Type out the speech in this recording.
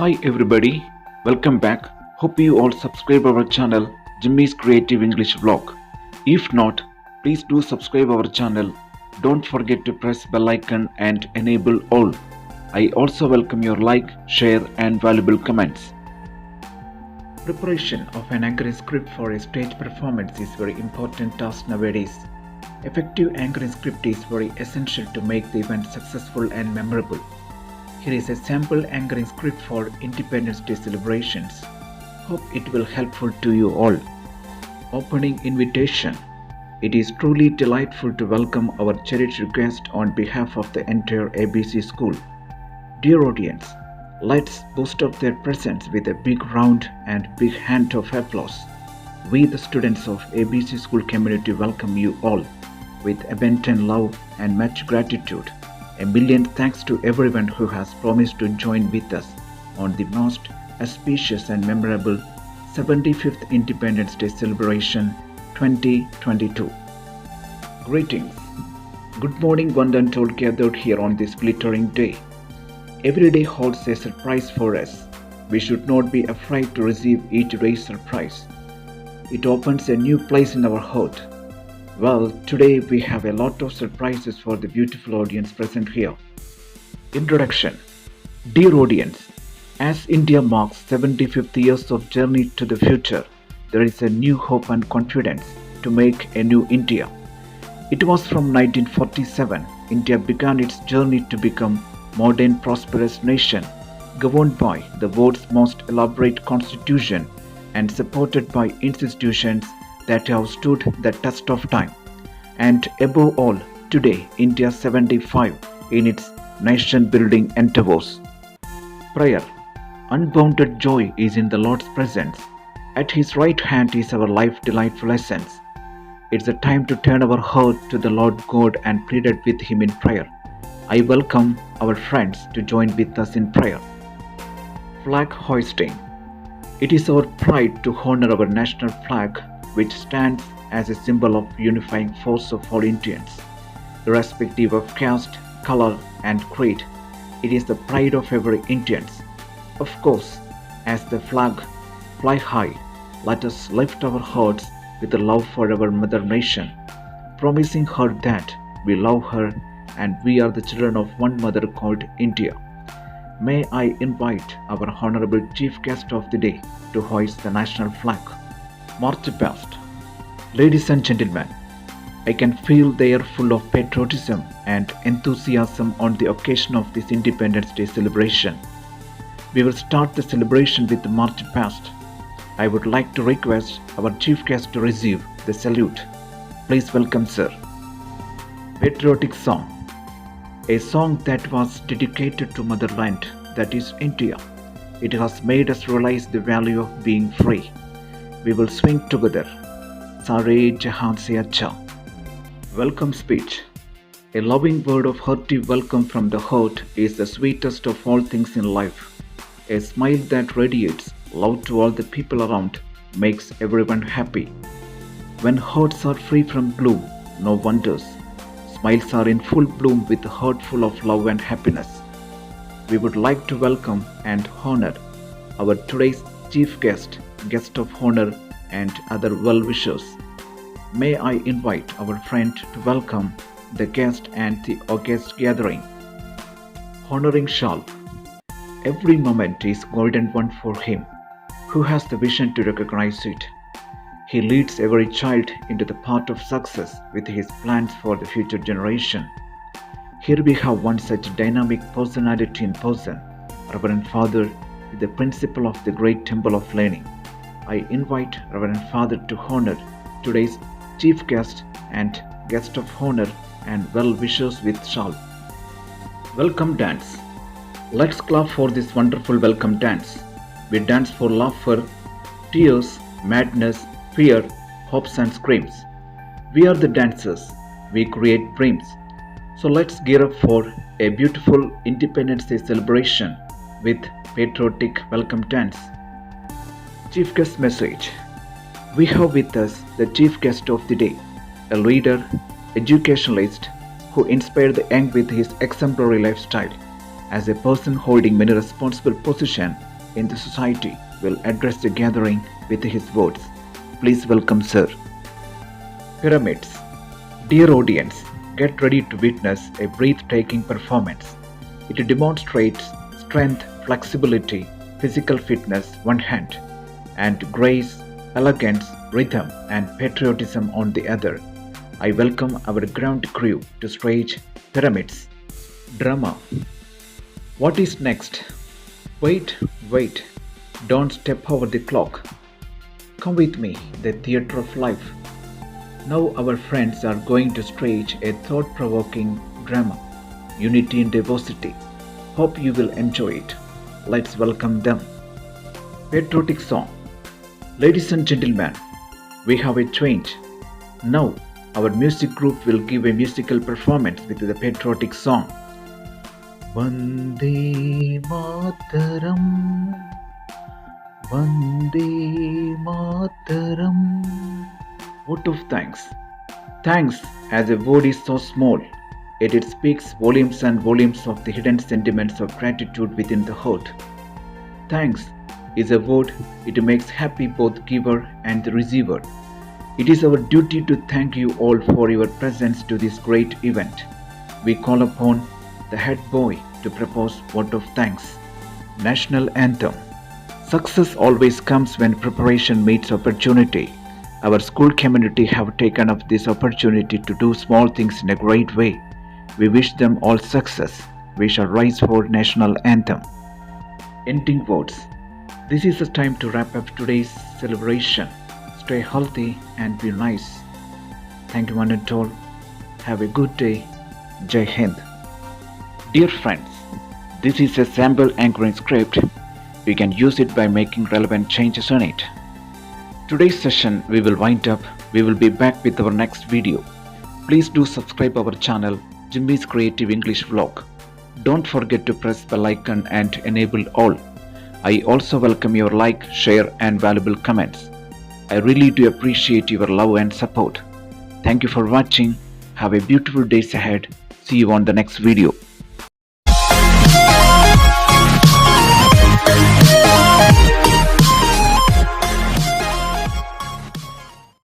Hi everybody, welcome back. Hope you all subscribe our channel JIMMEEZ Creative English Vlog. If not, please do subscribe our channel. Don't forget to press bell icon and enable all. I also welcome your like, share and valuable comments. Preparation of an anchoring script for a stage performance is very important task nowadays. Effective anchoring script is very essential to make the event successful and memorable. Here is a sample anchoring script for Independence Day celebrations. Hope it will helpful to you all. Opening invitation. It is truly delightful to welcome our cherished guest on behalf of the entire ABC school. Dear audience, let's boost up their presence with a big round and big hand of applause. We the students of ABC school community welcome you all with abundant love and much gratitude. A million thanks to everyone who has promised to join with us on the most auspicious and memorable 75th Independence Day celebration 2022. Greetings. Good morning, one and all gathered here on this glittering day. Every day holds a surprise for us. We should not be afraid to receive each day's surprise. It opens a new place in our heart. Well, today we have a lot of surprises for the beautiful audience present here. Introduction. Dear audience, as India marks 75th years of journey to the future, there is a new hope and confidence to make a new India. It was from 1947, India began its journey to become modern prosperous nation, governed by the world's most elaborate constitution and supported by institutions that have stood the test of time. And above all, today India 75 in its nation-building endeavors. Prayer. Unbounded joy is in the Lord's presence. At His right hand is our life delightful essence. It's a time to turn our heart to the Lord God and plead with Him in prayer. I welcome our friends to join with us in prayer. Flag hoisting. It is our pride to honor our national flag, which stands as a symbol of unifying force of all Indians. Irrespective of caste, color and creed, it is the pride of every Indian. Of course, as the flag fly high, let us lift our hearts with the love for our mother nation, promising her that we love her and we are the children of one mother called India. May I invite our honorable chief guest of the day to hoist the national flag. March past. Ladies and gentlemen, I can feel they are full of patriotism and enthusiasm on the occasion of this Independence Day celebration. We will start the celebration with the march past. I would like to request our chief guest to receive the salute. Please welcome, sir. Patriotic song. A song that was dedicated to motherland, that is India. It has made us realize the value of being free. We will swing together. Sare Jahan Se Acha. Welcome speech. A loving word of hearty welcome from the heart is the sweetest of all things in life. A smile that radiates love to all the people around makes everyone happy. When hearts are free from gloom, no wonders. Smiles are in full bloom with a heart full of love and happiness. We would like to welcome and honor our today's chief guest of honor and other well-wishers. May I invite our friend to welcome the guest and the august gathering. Honoring Shal. Every moment is golden one for him who has the vision to recognize it. He leads every child into the path of success with his plans for the future generation. Here we have one such dynamic personality in person, Reverend Father, the principal of the great temple of learning. I invite Reverend Father to honor today's chief guest and guest of honor and well-wishers with shawl. Welcome dance. Let's clap for this wonderful welcome dance. We dance for laughter, tears, madness, fear, hopes and screams. We are the dancers. We create dreams. So let's gear up for a beautiful Independence Day celebration with patriotic welcome dance. Chief guest message. We have with us the chief guest of the day, a leader, educationalist who inspired the young with his exemplary lifestyle. As a person holding many responsible positions, in the society will address the gathering with his words. Please welcome, sir. Pyramids. Dear audience, get ready to witness a breathtaking performance. It demonstrates strength, flexibility, physical fitness one hand, and grace, elegance, rhythm, and patriotism on the other. I welcome our ground crew to stage Pyramids. Drama. What is next? Wait, wait. Don't step over the clock. Come with me, the theatre of life. Now our friends are going to stage a thought-provoking drama, Unity in Diversity. Hope you will enjoy it. Let's welcome them. Patriotic song. Ladies and gentlemen, we have a change. Now, our music group will give a musical performance with the patriotic song. Vande Mataram, Vande Mataram. Vote of thanks. Thanks as a word is so small, yet it speaks volumes and volumes of the hidden sentiments of gratitude within the heart. Thanks is a word, it makes happy both giver and the receiver. It is our duty to thank you all for your presence to this great event. We call upon the head boy to propose vote of thanks. National Anthem. Success always comes when preparation meets opportunity. Our school community have taken up this opportunity to do small things in a great way. We wish them all success. We shall rise for National Anthem. Ending words. This is the time to wrap up today's celebration. Stay healthy and be nice. Thank you one and all. Have a good day. Jai Hind. Dear friends, this is a sample anchoring script. We can use it by making relevant changes on it. Today's session we will wind up. We will be back with our next video. Please do subscribe our channel JIMMEEZ Creative English Vlog. Don't forget to press bell icon and enable all. I also welcome your like, share and valuable comments. I really do appreciate your love and support. Thank you for watching. Have a beautiful day ahead. See you on the next video.